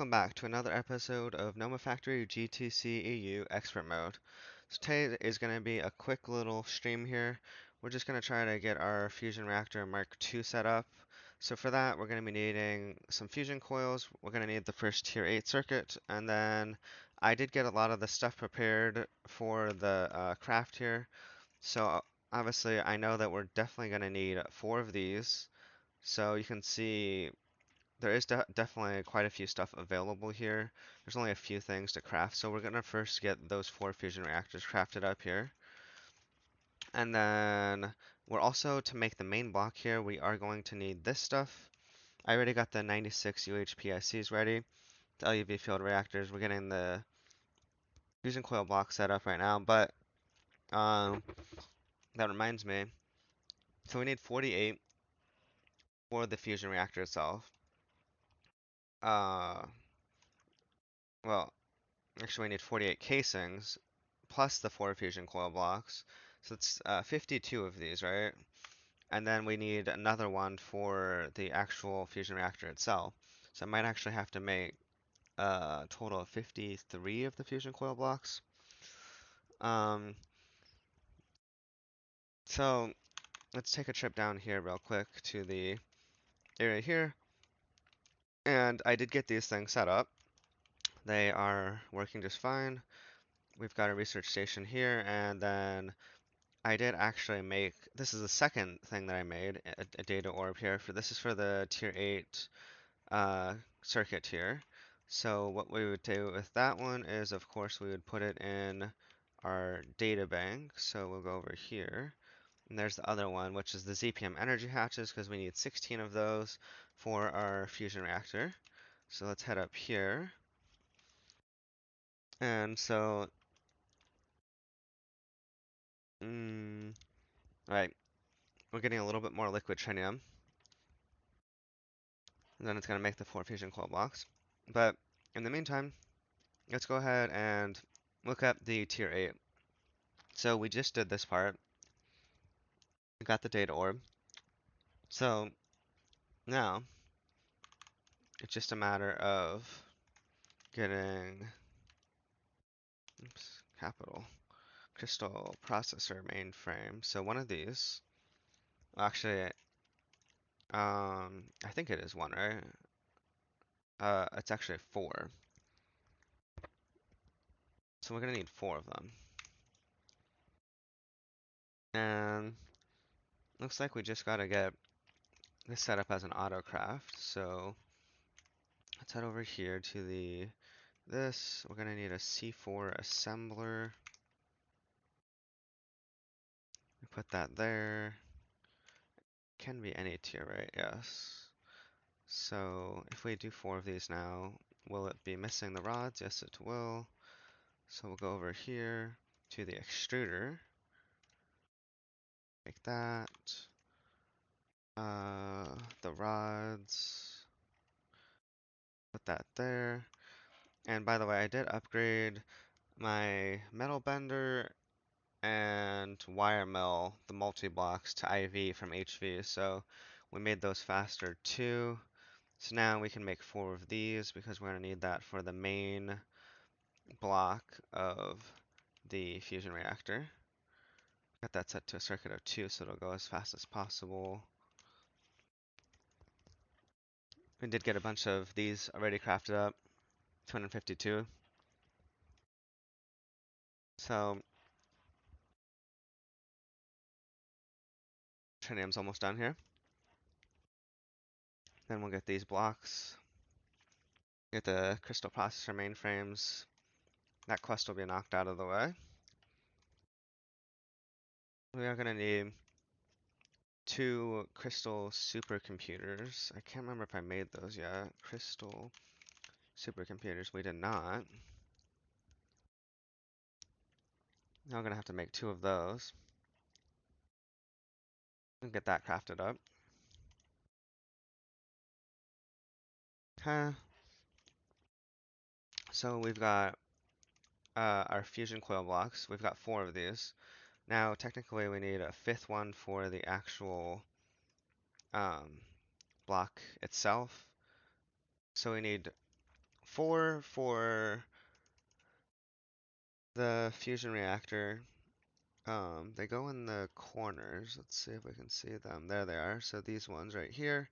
Welcome back to another episode of Nomifactory GTCEu Expert Mode. So today is going to be a quick little stream here. We're just going to try to get our fusion reactor Mk2 set up. So for that, we're going to be needing some fusion coils. We're going to need the first tier 8 circuit, and then I did get a lot of the stuff prepared for the craft here. So obviously, I know that we're definitely going to need 4 of these. So you can see there is definitely quite a few stuff available here. There's only a few things to craft, so we're gonna first get those 4 fusion reactors crafted up here. And then we're also, to make the main block here, we are going to need this stuff. I already got the 96 UHPICs ready, the LUV field reactors. We're getting the fusion coil block set up right now, but um, that reminds me. So we need 48 for the fusion reactor itself. Uh, well, Actually, we need 48 casings plus the 4 fusion coil blocks. So it's 52 of these, right? And then we need another one for the actual fusion reactor itself. So I might actually have to make a total of 53 of the fusion coil blocks. So let's take a trip down here real quick to the area here. And I did get these things set up. They are working just fine. We've got a research station here, and then I did actually make, this is the second thing that I made, a data orb here. This is for the tier 8 circuit here. So what we would do with that one is, of course, we would put it in our data bank. So we'll go over here. And there's the other one, which is the ZPM energy hatches, because we need 16 of those for our fusion reactor. So let's head up here. And so, right, we're getting a little bit more liquid tritium. And then it's going to make the 4 fusion coil blocks. But in the meantime, let's go ahead and look up the tier 8. So we just did this part. We got the data orb. So now it's just a matter of getting, capital, crystal processor mainframe. So one of these, well, actually, I think it is one, right? It's actually 4. So we're going to need 4 of them. And looks like we just got to get this set up as an autocraft. So let's head over here to this. We're gonna need a C4 assembler. Put that there. Can be any tier, right? Yes. So if we do 4 of these now, will it be missing the rods? Yes, it will. So we'll go over here to the extruder. Make that. The rods. Put that there. And by the way, I did upgrade my metal bender and wire mill the multi-blocks to IV from HV, so we made those faster too. So now we can make 4 of these because we're going to need that for the main block of the fusion reactor. Got that set to a circuit of 2 so it'll go as fast as possible. We did get a bunch of these already crafted up, 252. So tritium's almost done here. Then we'll get these blocks. Get the crystal processor mainframes. That quest will be knocked out of the way. We are going to need 2 crystal supercomputers. I can't remember if I made those yet. Crystal supercomputers. We did not. Now I'm going to have to make 2 of those. And get that crafted up. Huh. So we've got our fusion coil blocks. We've got 4 of these. Now technically we need a 5th one for the actual block itself. So we need 4 for the fusion reactor. They go in the corners. Let's see if we can see them. There they are. So these ones right here.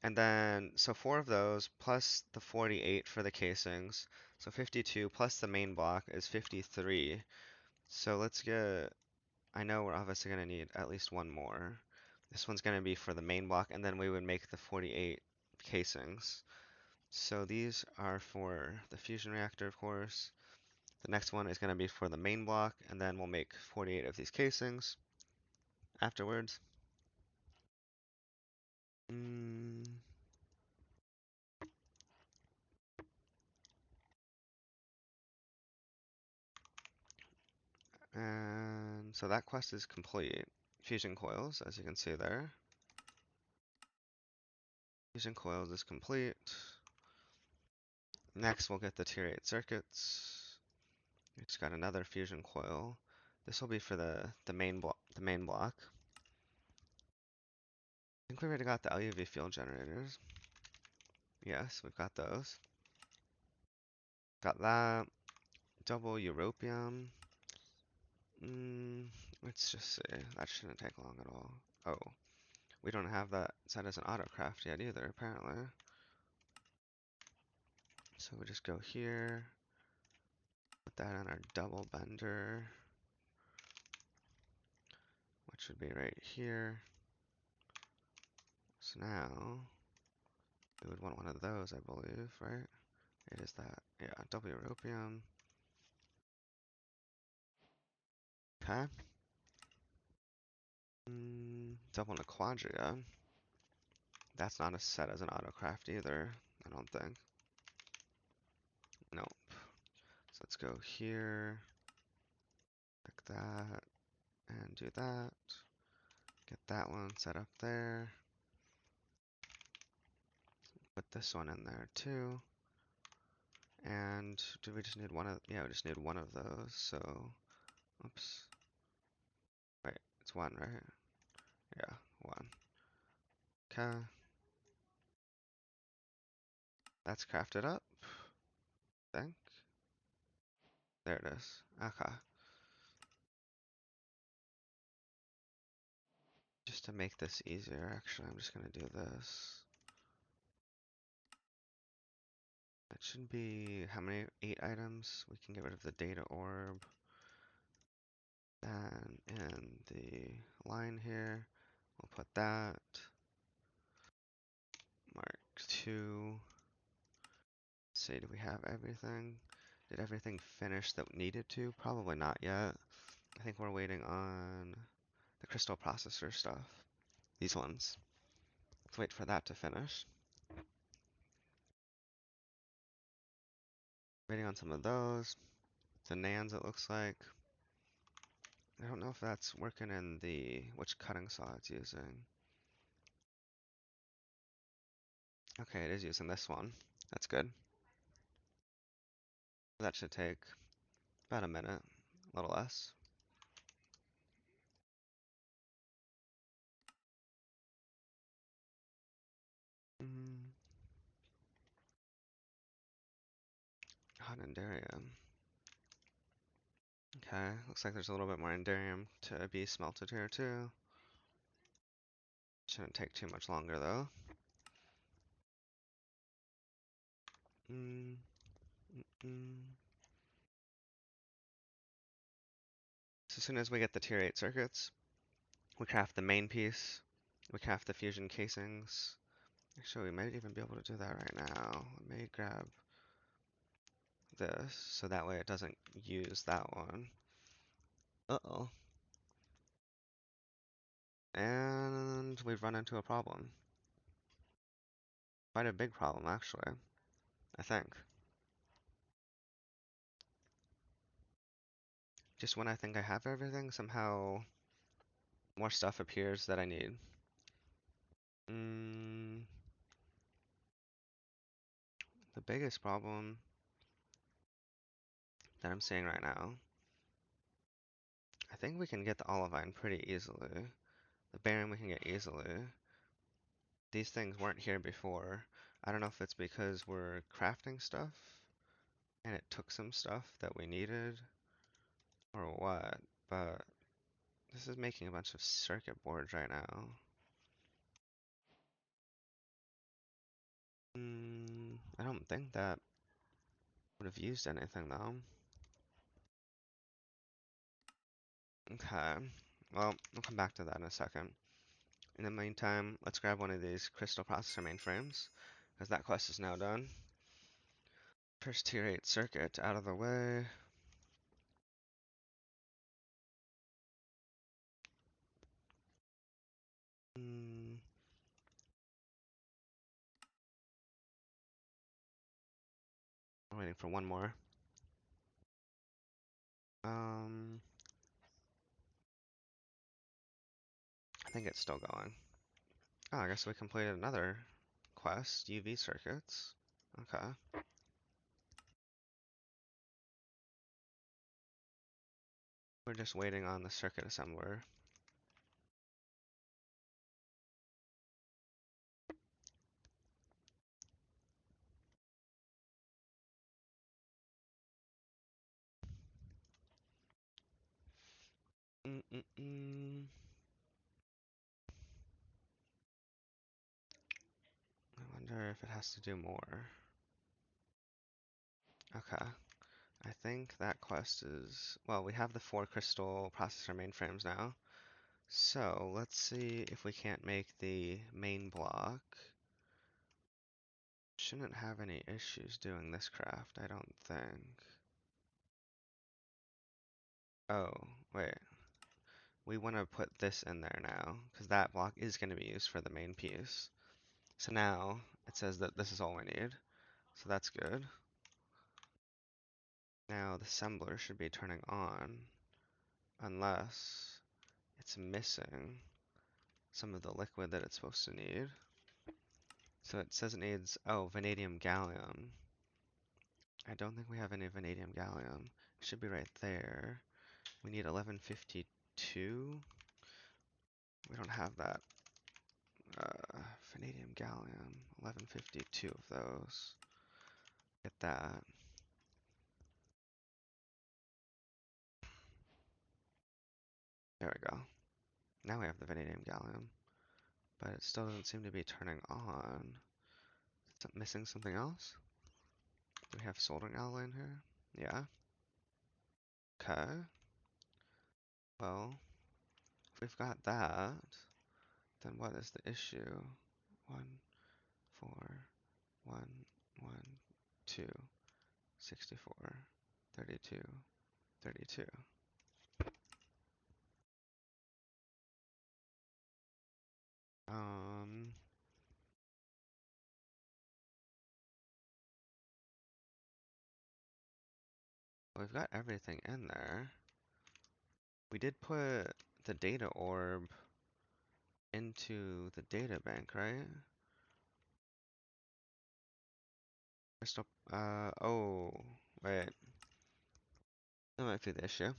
And then, so 4 of those plus the 48 for the casings. So 52 plus the main block is 53. So let's get, I know we're obviously going to need at least one more. This one's going to be for the main block, and then we would make the 48 casings. So these are for the fusion reactor, of course. The next one is going to be for the main block, and then we'll make 48 of these casings afterwards. Mm, and so that quest is complete. Fusion coils, as you can see there. Fusion coils is complete. Next, we'll get the tier 8 circuits. We just got another fusion coil. This will be for the main block. I think we already got the LUV field generators. Yes, we've got those. Got that. Double europium. Let's just see. That shouldn't take long at all. Oh, we don't have that set as an autocraft yet either, apparently. So we just go here. Put that on our double bender, which would be right here. So now, we would want one of those, I believe, right? It is that. Yeah, double europium. Okay. Double Nequadria. That's not a set as an autocraft either, I don't think. Nope. So let's go here, pick that, and do that. Get that one set up there. Put this one in there too. And do we just need one of, yeah, we just need one of those, so, oops. Wait, it's one, right? Yeah, one. Okay. That's crafted up, I think. There it is. Okay. Just to make this easier, actually, I'm just gonna do this. That should be, how many? 8 items? We can get rid of the data orb. And in the line here, we'll put that. Mk2. Say, do we have everything? Did everything finish that we needed to? Probably not yet. I think we're waiting on the crystal processor stuff. These ones. Let's wait for that to finish. Waiting on some of those. The NANDs, it looks like. I don't know if that's working in the, which cutting saw it's using. Okay, it is using this one. That's good. That should take about a minute, a little less. Hot Enderium. Okay, looks like there's a little bit more Enderium to be smelted here too. Shouldn't take too much longer though. Mm, mm, mm. So as soon as we get the tier 8 circuits, we craft the main piece, we craft the fusion casings. Actually, we might even be able to do that right now. Let me grab this, so that way it doesn't use that one. Uh-oh. And we've run into a problem. Quite a big problem, actually, I think. Just when I think I have everything, somehow more stuff appears that I need. Mm, the biggest problem that I'm seeing right now, I think we can get the olivine pretty easily. The barium we can get easily. These things weren't here before. I don't know if it's because we're crafting stuff. and it took some stuff that we needed, or what, but this is making a bunch of circuit boards right now. I don't think that would have used anything though. Okay, well, we'll come back to that in a second. In the meantime, let's grab one of these crystal processor mainframes, because that quest is now done. First tier 8 circuit out of the way. I'm waiting for one more. I think it's still going. Oh, I guess we completed another quest, UV circuits. Okay. We're just waiting on the circuit assembler. I wonder if it has to do more. Okay. I think that quest is... Well, we have the 4 crystal processor mainframes now. So, let's see if we can't make the main block. Shouldn't have any issues doing this craft, I don't think. Oh, wait. We want to put this in there now, because that block is going to be used for the main piece. So now, it says that this is all we need. So that's good. Now the assembler should be turning on, unless it's missing some of the liquid that it's supposed to need. So it says it needs, oh, vanadium gallium. I don't think we have any vanadium gallium. It should be right there. We need 1152. We don't have that. Vanadium gallium, 1152 of those. Get that. There we go. Now we have the vanadium gallium, but it still doesn't seem to be turning on. Is it missing something else? Do we have soldering alloy in here? Yeah. Okay. Well, if we've got that, then what is the issue? 1, 4, 1, 1, 2, 64, 32, 32. Um, we've got everything in there. We did put the data orb into the data bank, right? Crystal, oh, wait. That might be the issue.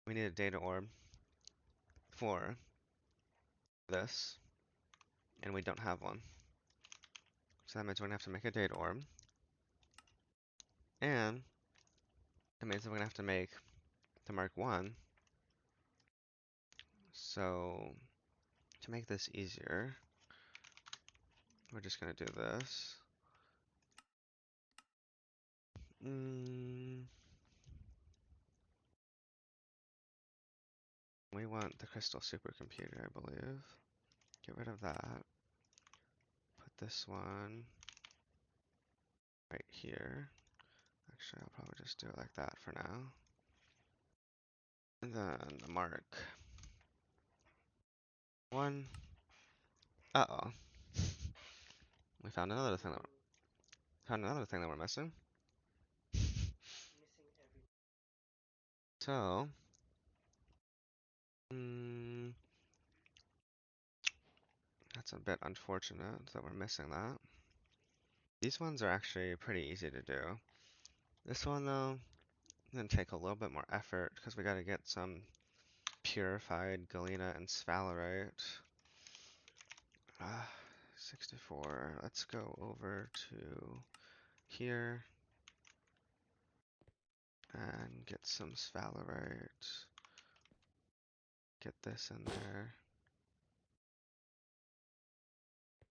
We need a data orb for this, and we don't have one. So that means we're gonna have to make a data orb. And that means we're gonna have to make the Mark 1. So to make this easier, we're just gonna do this. We want the crystal supercomputer, I believe. Get rid of that. Put this one right here. Actually, I'll probably just do it like that for now. And then the Mark 1. Uh-oh. We found another thing that we're missing. So, that's a bit unfortunate that we're missing that. These ones are actually pretty easy to do. This one though, gonna take a little bit more effort because we gotta get some purified galena and sphalerite. 64. Let's go over to here. And get some sphalerite. Get this in there.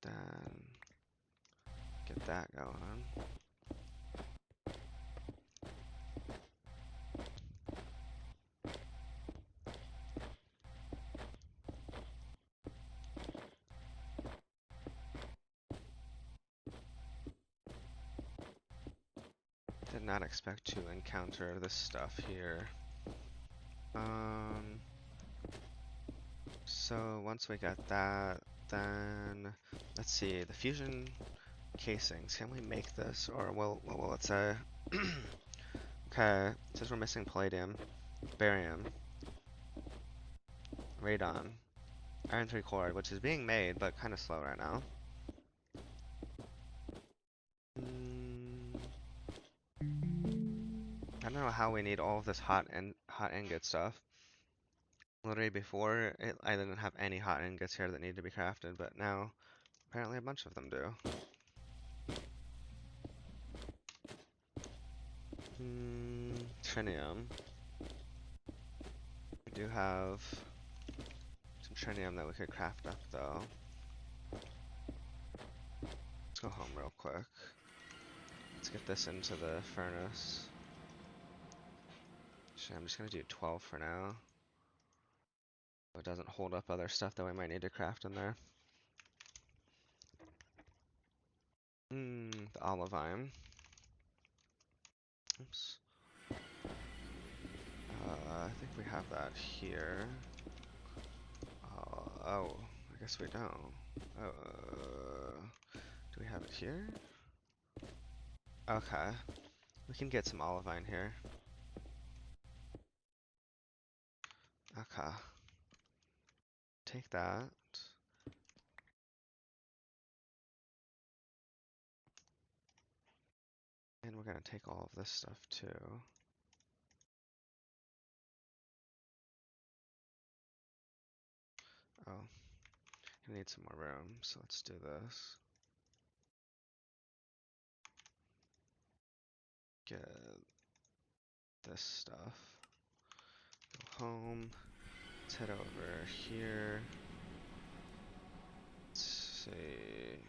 Then get that going. Did not expect to encounter this stuff here. So once we got that, then let's see, the fusion casings. Can we make this? Or what will it say? Okay, it says we're missing palladium, barium, radon, iron 3 core, which is being made, but kind of slow right now. I don't know how we need all of this hot ingot stuff. Literally before, I didn't have any hot ingots here that need to be crafted, but now apparently a bunch of them do. Trinium. We do have some trinium that we could craft up though. Let's go home real quick. Let's get this into the furnace. Actually, I'm just gonna do 12 for now. So it doesn't hold up other stuff that we might need to craft in there. The olivine. Oops. I think we have that here. Oh, I guess we don't. Do we have it here? Okay. We can get some olivine here. Okay. Take that. And we're gonna take all of this stuff too. Oh, I need some more room, so let's do this. Get this stuff. Go home. Let's head over here. Let's see.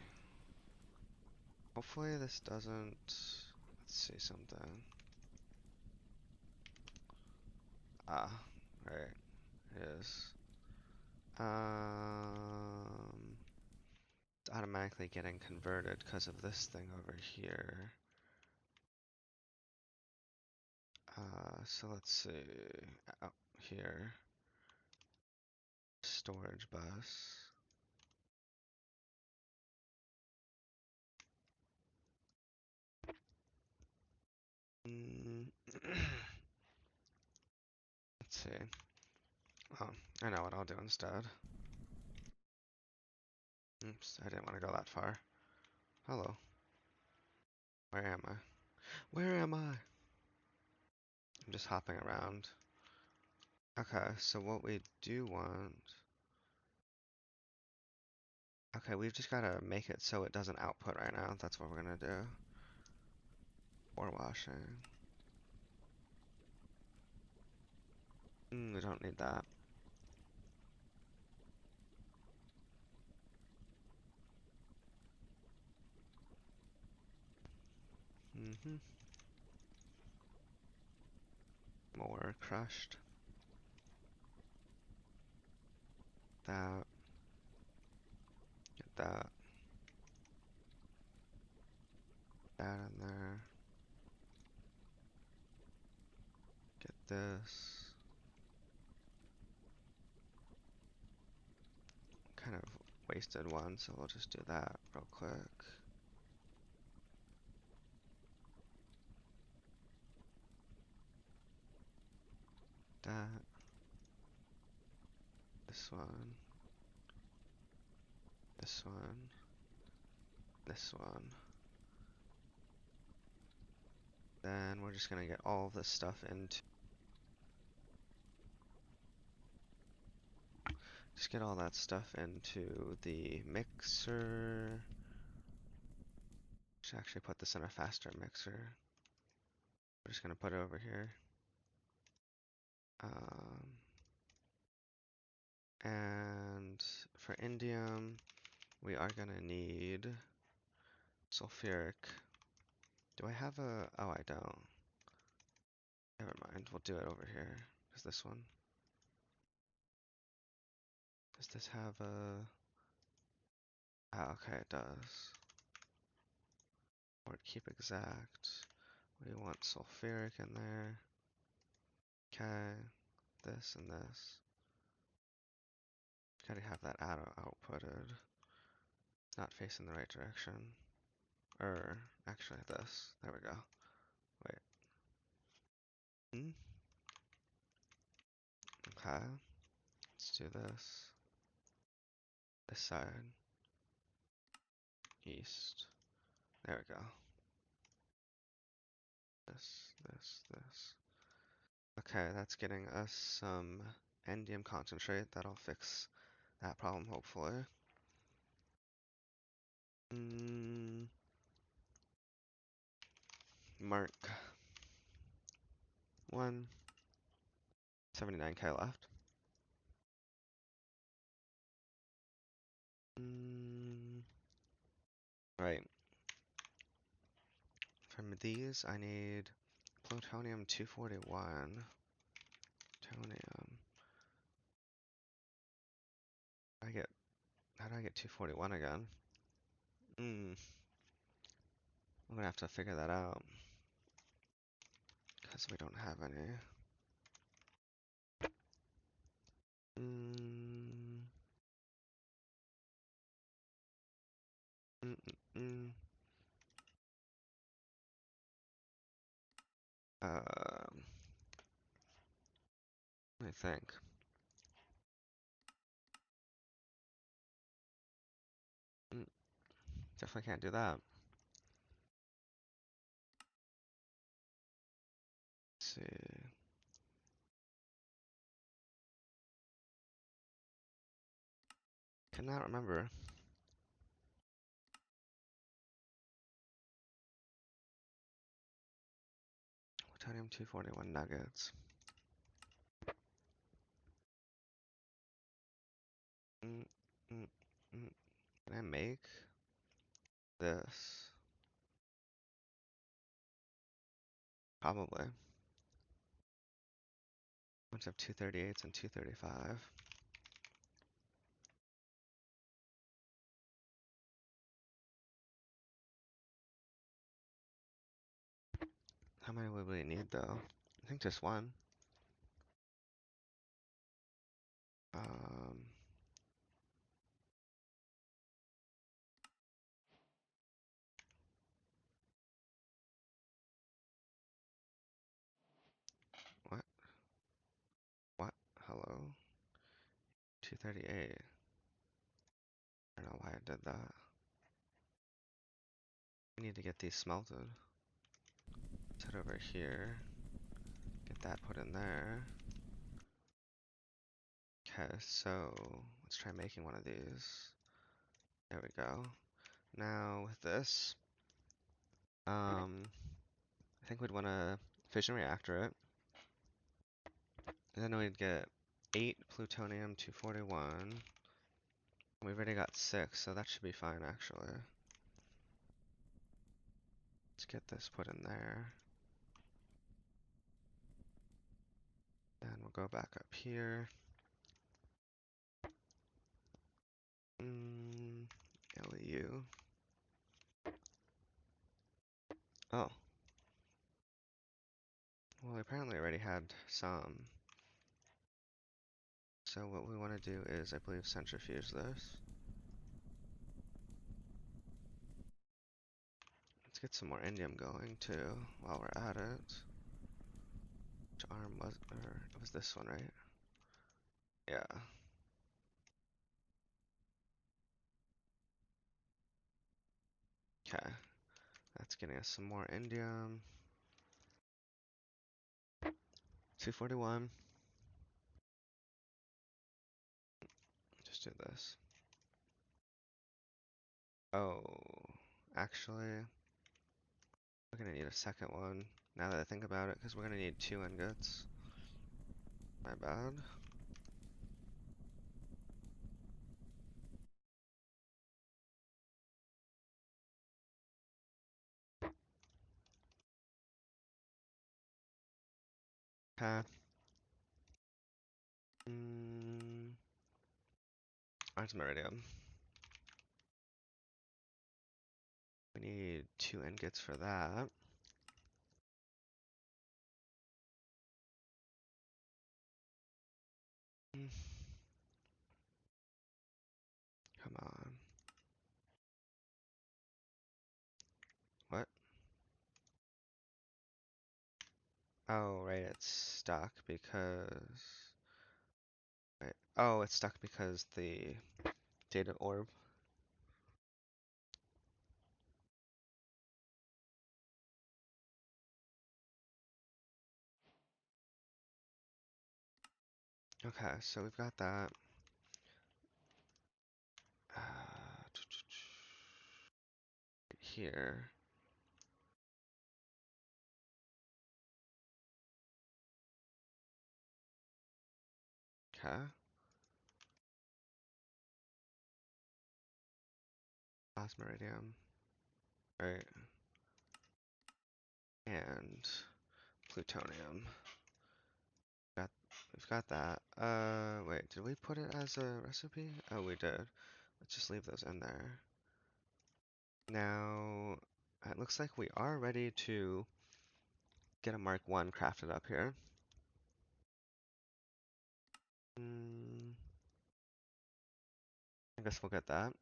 Hopefully this doesn't. Let's see something. Ah, right. It is. It's automatically getting converted because of this thing over here. So let's see. Out here. Storage bus. Let's see. Oh, I know what I'll do instead. Oops, I didn't want to go that far. Hello. Where am I? Where am I? I'm just hopping around. Okay, so what we do want... Okay, we've just gotta make it so it doesn't output right now. That's what we're gonna do. Ore washing. We don't need that. More crushed. That. Get that. That in there. Get this. Kind of wasted one, so we'll just do that real quick. That. This one. This one. This one. Then we're just gonna get all of this stuff into... Just get all that stuff into the mixer. Should actually put this in a faster mixer. We're just gonna put it over here. And for indium, we are gonna need sulfuric. Do I have a, oh, I don't. Never mind, we'll do it over here. Is this one? Does this have a, oh, okay, it does. Or keep exact. We want sulfuric in there. Okay, this and this. Gotta have that outputted. Not facing the right direction. Or, actually this. There we go. Wait. Okay. Let's do this. This side. East. There we go. This. Okay, that's getting us some endium concentrate. That'll fix that problem, hopefully. Mark 1. 79k left. Right. From these, I need plutonium 241. Plutonium. How do I get 241 again? I'm gonna have to figure that out. Because we don't have any. Mm, mm, mm, mm. I think. Mm, Definitely can't do that. Let's see. Cannot remember. Plutonium 241 nuggets. Mm, mm, mm. Can I make this? Probably. Bunch of 238s and 235. How many would we need though? I think just one. Um, what? What? Hello? 238. I don't know why I did that. We need to get these smelted. Let's head over here. Get that put in there. Okay, so let's try making one of these. There we go. Now with this, I think we'd want to fission reactor it. And then we'd get 8 plutonium 241. We've already got 6, so that should be fine actually. Let's get this put in there. Then we'll go back up here. LEU. Oh. Well, we apparently already had some. So what we want to do is, I believe, centrifuge this. Let's get some more indium going too, while we're at it. Which arm was, or it was this one, right? Yeah. Okay. That's getting us some more indium. 241. Just do this. Oh, actually, a second one, now that I think about it, because we're gonna need 2 ingots. My bad. Okay. Iridium. We need 2 ingots for that. Come on. What? Oh, right, it's stuck because... Wait. Oh, it's stuck because the data orb. Okay, so we've got that. Here. Okay. Plasmaridium. Right. And plutonium. Got, we've got that. Wait, did we put it as a recipe? Oh, we did. Let's just leave those in there. Now, it looks like we are ready to get a Mark 1 crafted up here. I guess we'll get that.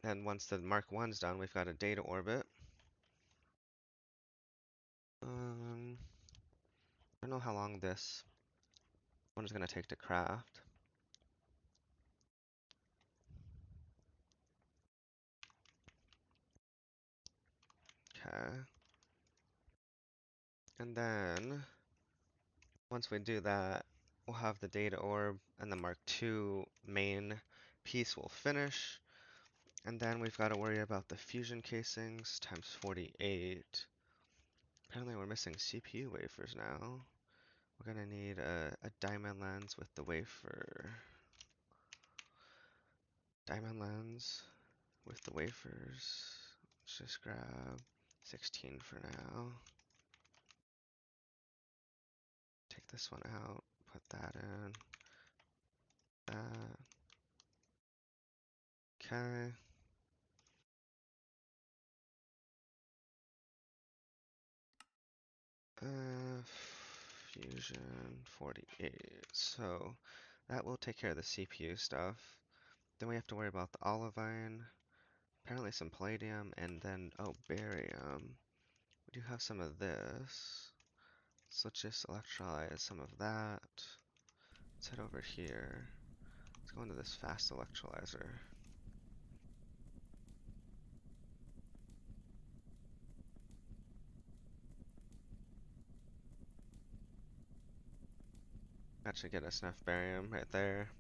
And once the Mark 1's done, we've got a data orbit. I don't know how long this one is going to take to craft. Okay. And then, once we do that, we'll have the data orb and the Mark II main piece will finish. And then we've got to worry about the fusion casings times 48. Apparently we're missing CPU wafers now. We're gonna need a diamond lens with the wafer. Diamond lens with the wafers. Let's just grab 16 for now. Take this one out, put that in. That. Okay. Fusion 48. So that will take care of the CPU stuff. Then we have to worry about the olivine, apparently some palladium, and then, oh, barium. We do have some of this. So let's just electrolyze some of that. Let's head over here. Let's go into this fast electrolyzer. That should get us enough barium right there.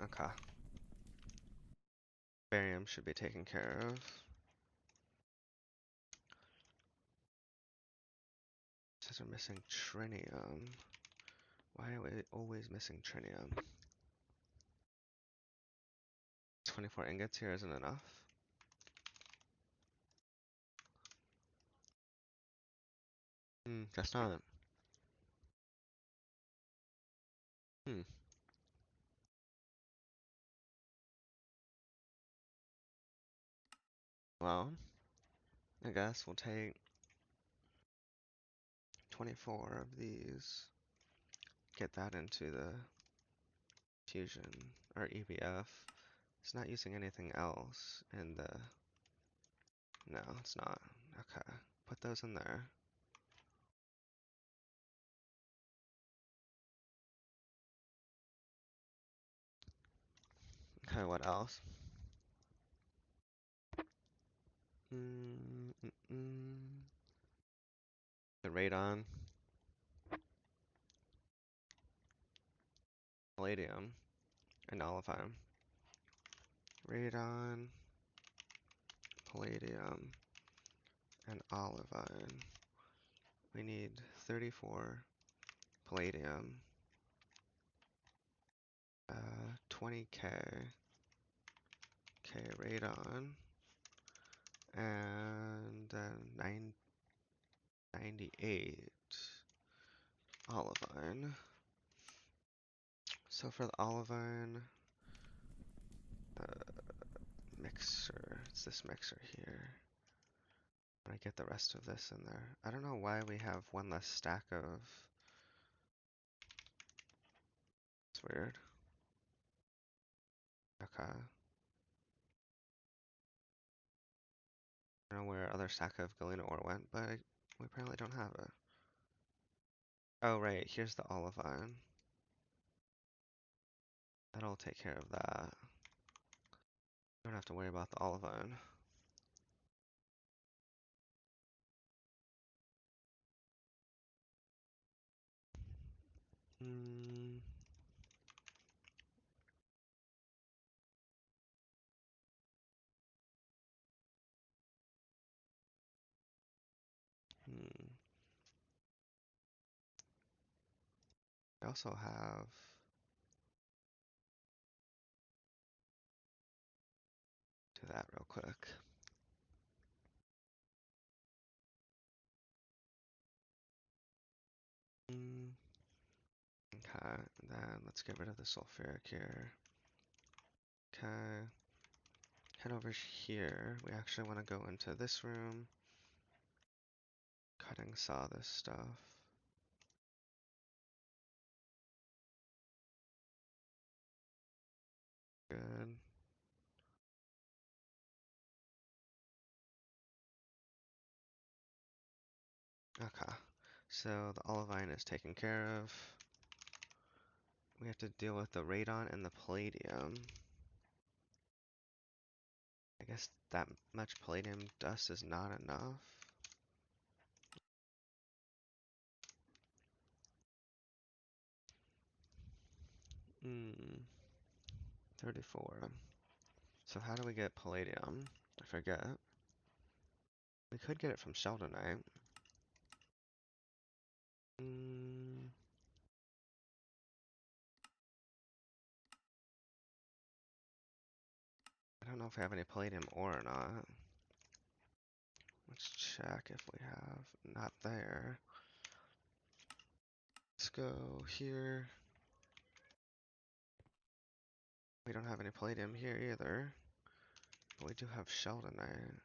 Okay. Barium should be taken care of. Says we're missing trinium. Why are we always missing trinium? 24 ingots here isn't enough. Guess not. Hmm. Well, I guess we'll take 24 of these. Get that into the fusion, or EBF. It's not using anything else in the... No, it's not. Okay. Put those in there. Okay, what else? The radon, palladium, and olivine. Radon, palladium and olivine. We need 34 palladium, 20k radon, and then 98 olivine. So for the olivine mixer, it's this mixer here. When I get the rest of this in there. I don't know why we have one less stack of... It's weird. Okay. I don't know where our other stack of galena ore went, but we apparently don't have it. Oh, right, here's the olivine. That'll take care of that. Don't have to worry about the olivine. Hmm. I also have... Do that real quick. Okay, and then let's get rid of the sulfuric here. Okay. Head over here. We actually want to go into this room. Cutting saw this stuff. Good. Okay. So the olivine is taken care of. We have to deal with the radon and the palladium. I guess that much palladium dust is not enough. Hmm. 34. So how do we get palladium? I forget. We could get it from sheldonite. Hmm. I don't know if we have any palladium ore or not. Let's check if we have. Not there. Let's go here. We don't have any palladium here either. But we do have sheldonite.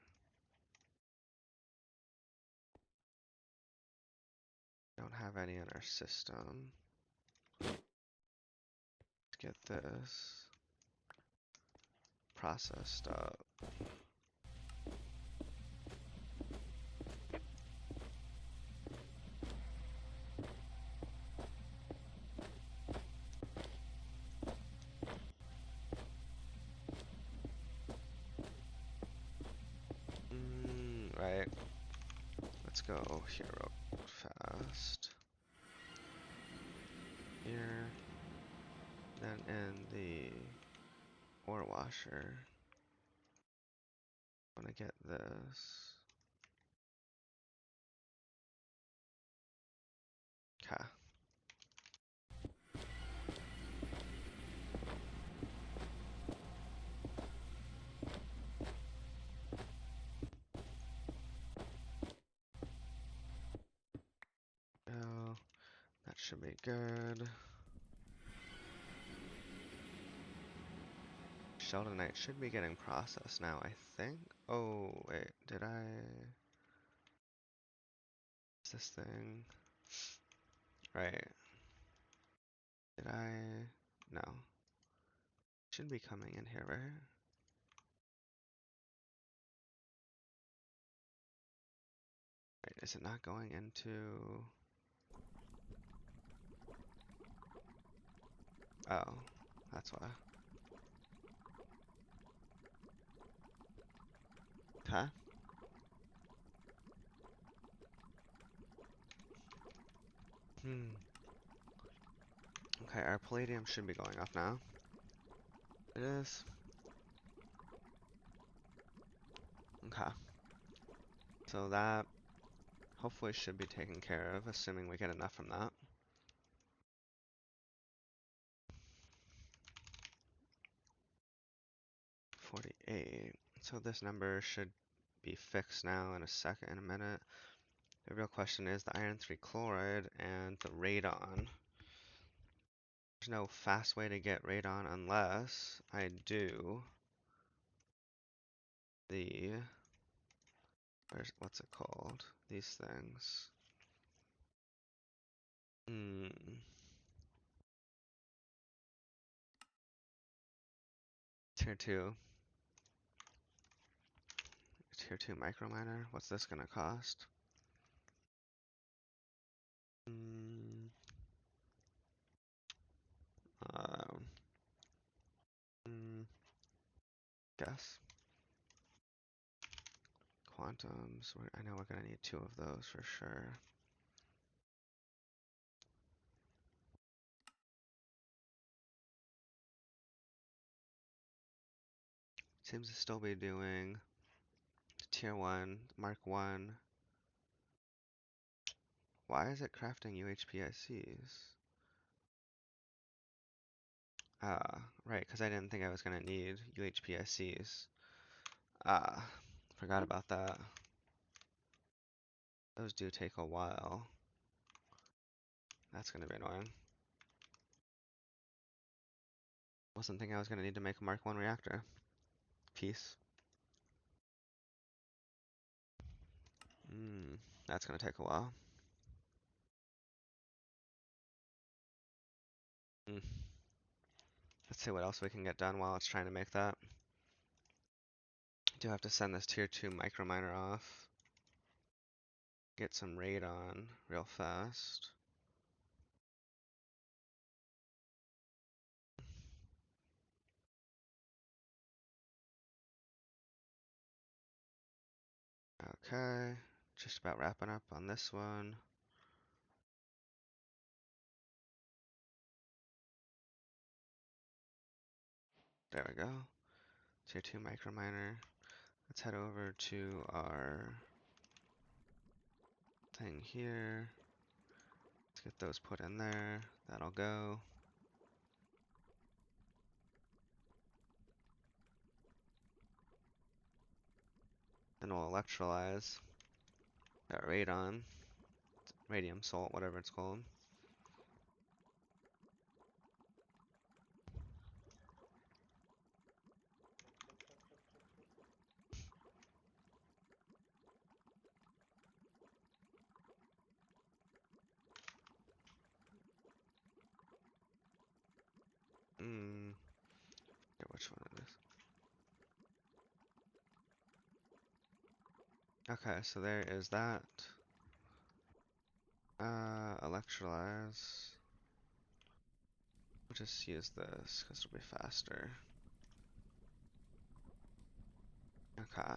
Don't have any in our system. Let's get this processed up. Right. Let's go here real fast. Here. Then in the ore washer. I want to get this. Okay. Oh, that should be good. Sheldonite should be getting processed now, I think. Oh, wait, did I... What's this thing? Right. Did I... No. Should be coming in here, right? Wait, is it not going into... Oh, that's why. Okay. Okay, our palladium should be going off now. It is. Okay. So that hopefully should be taken care of, assuming we get enough from that. $48. So this number should be fixed now in a minute. The real question is the iron 3 chloride and the radon. There's no fast way to get radon unless I do the, what's it called? These things. Tier 2. Tier 2 microminer. What's this gonna cost? Mm, um, mm, guess. Quantums. I know we're gonna need 2 of those for sure. Seems to still be doing tier 1, Mark 1. Why is it crafting UHPICs? Right, because I didn't think I was gonna need UHPICs. Forgot about that. Those do take a while. That's gonna be annoying. Wasn't thinking I was gonna need to make a Mark 1 reactor. Peace. That's gonna take a while. Let's see what else we can get done while it's trying to make that. Do have to send this tier 2 microminer off. Get some radon real fast. Okay, just about wrapping up on this one. There we go. Tier 2 microminer. Let's head over to our thing here. Let's get those put in there. That'll go. Then we'll electrolyze that radon, radium salt, whatever it's called. Forget which one it is. Okay, so there is that. Electrolyze. We'll just use this because it'll be faster. Okay.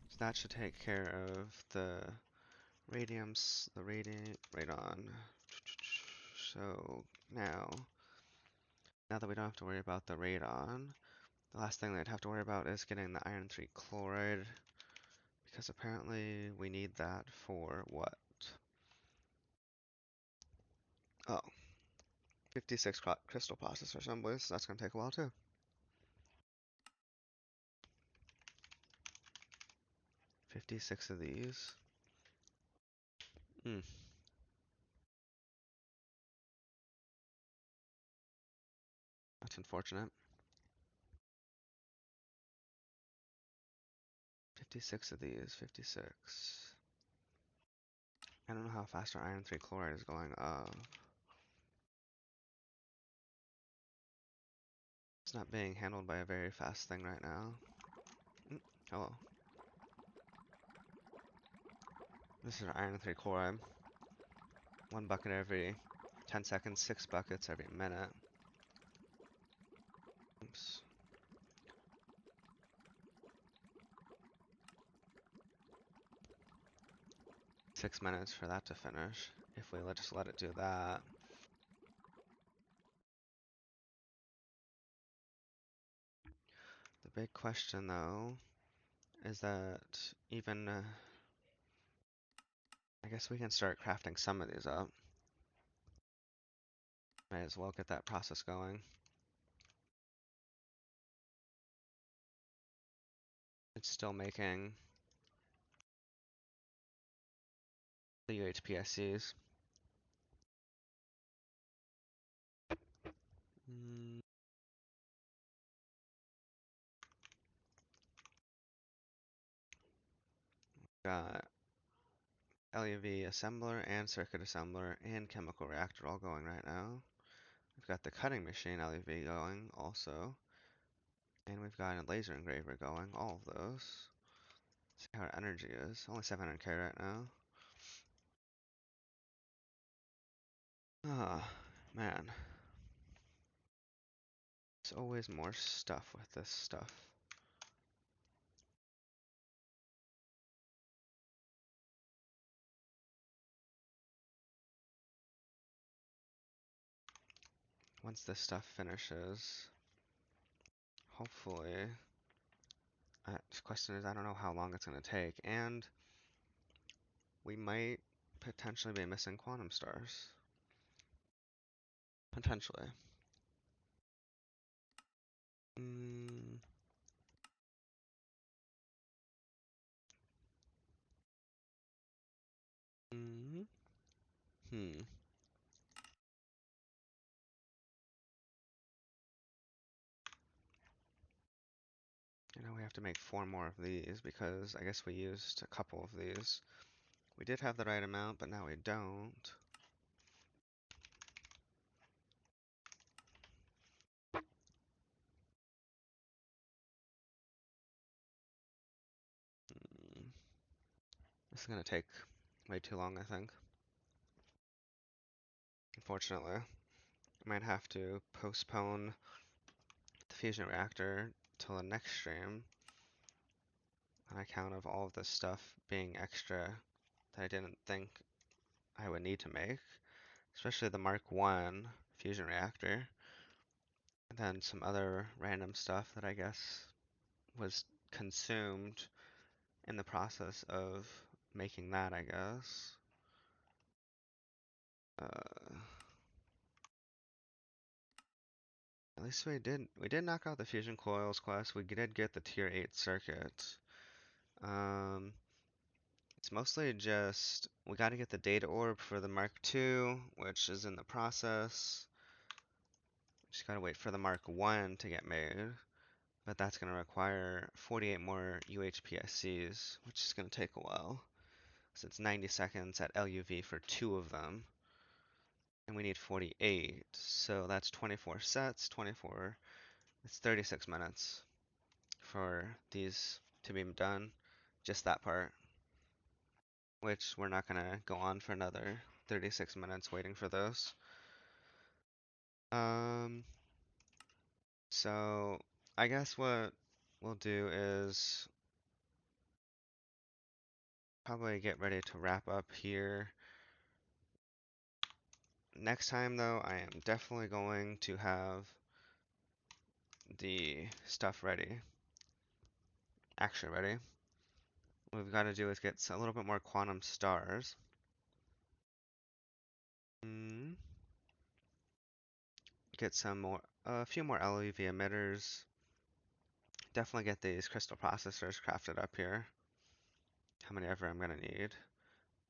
So that should take care of the radiums, the radon. So now that we don't have to worry about the radon, the last thing they'd have to worry about is getting the iron 3 chloride, because apparently we need that for what? Oh, 56 crystal processor assemblies. That's gonna take a while too. 56 of these. That's unfortunate. 56 of these, 56. I don't know how fast our iron 3 chloride is going up. It's not being handled by a very fast thing right now. Hello. This is our iron 3 chloride. 1 bucket every 10 seconds, 6 buckets every minute. Oops. 6 minutes for that to finish, if we just let it do that. The big question though, is that even I guess we can start crafting some of these up. Might as well get that process going. It's still making the UHPSCs. Mm, got LUV assembler and circuit assembler and chemical reactor all going right now. We've got the cutting machine LUV going also. And we've got a laser engraver going, all of those. See how our energy is. Only 700k right now. Ah, man. There's always more stuff with this stuff. Once this stuff finishes, hopefully, the question is, I don't know how long it's going to take, and we might potentially be missing quantum stars. Potentially. Mm, mm, hmm. You know, we have to make 4 more of these because I guess we used a couple of these. We did have the right amount, but now we don't. Mm, this is going to take way too long, I think. Unfortunately, I might have to postpone the fusion reactor till the next stream on account of all of this stuff being extra that I didn't think I would need to make, especially the Mark 1 fusion reactor, and then some other random stuff that I guess was consumed in the process of making that, I guess. Uh, at least we did knock out the fusion coils quest. We did get the tier 8 circuit. Um, it's mostly just we got to get the data orb for the Mark 2, which is in the process. Just gotta wait for the Mark 1 to get made, but that's gonna require 48 more UHPSCs, which is gonna take a while. So it's 90 seconds at LUV for 2 of them, and we need 48. So that's 24 sets, 24. It's 36 minutes for these to be done. Just that part, which we're not gonna go on for another 36 minutes waiting for those. Um, so I guess what we'll do is probably get ready to wrap up here. Next time, though, I am definitely going to have the stuff ready. Actually ready. What we've got to do is get a little bit more quantum stars. Mm, get some more, a few more LEV emitters. Definitely get these crystal processors crafted up here. How many ever I'm gonna need.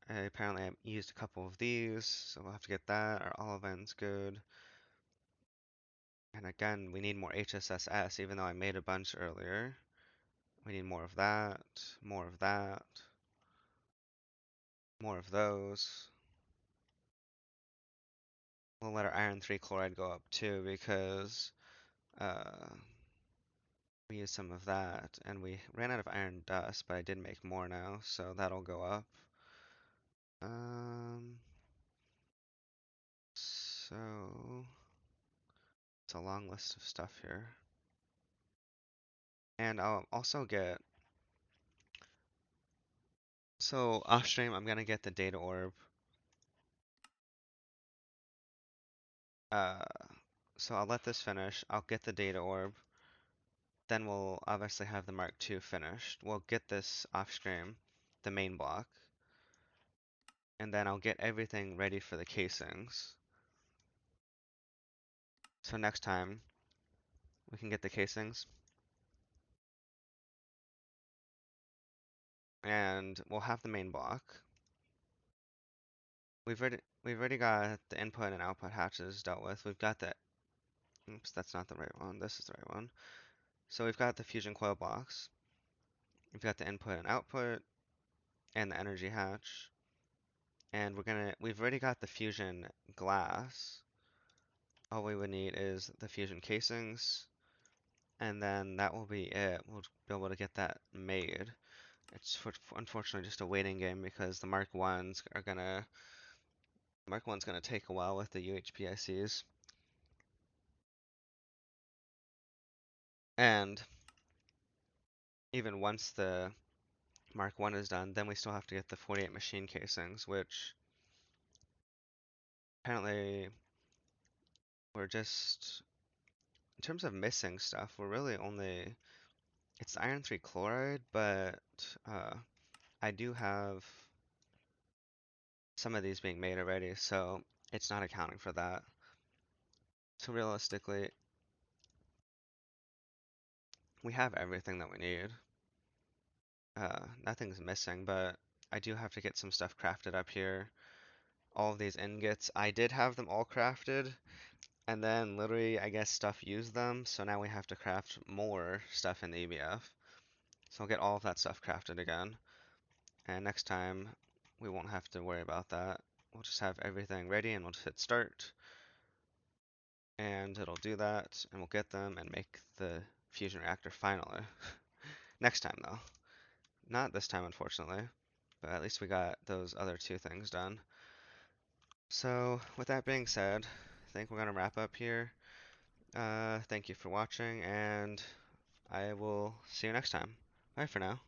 Apparently I used a couple of these, so we'll have to get that. Our olivines good. And again, we need more HSSS, even though I made a bunch earlier. We need more of that, more of that, more of those. We'll let our iron 3 chloride go up too because uh, we used some of that and we ran out of iron dust, but I did make more now, so that'll go up. Um, so it's a long list of stuff here. And I'll also get, so off stream, I'm gonna get the data orb. Uh, so I'll let this finish. I'll get the data orb. Then we'll obviously have the Mark II finished. We'll get this off stream, the main block. and then I'll get everything ready for the casings. So next time we can get the casings, and we'll have the main block. We've already got the input and output hatches dealt with. We've got the, oops, that's not the right one. This is the right one. So we've got the fusion coil blocks. We've got the input and output and the energy hatch. And we've already got the fusion glass. All we would need is the fusion casings, and then that will be it. We'll be able to get that made. It's unfortunately just a waiting game because the Mark 1's gonna take a while with the UHPICs. And even once the Mark 1 is done, then we still have to get the 48 machine casings, which apparently we're just, in terms of missing stuff, we're really only, it's iron 3 chloride, but I do have some of these being made already, so it's not accounting for that. So realistically, we have everything that we need. Nothing's missing, but I do have to get some stuff crafted up here. All of these ingots, I did have them all crafted, and then literally, I guess stuff used them, so now we have to craft more stuff in the EBF. So I'll get all of that stuff crafted again, and next time we won't have to worry about that. We'll just have everything ready and we'll just hit start, and it'll do that, and we'll get them and make the fusion reactor finally. Next time though. Not this time, unfortunately, but at least we got those other two things done. So with that being said, I think we're gonna wrap up here. Thank you for watching, and I will see you next time. Bye for now.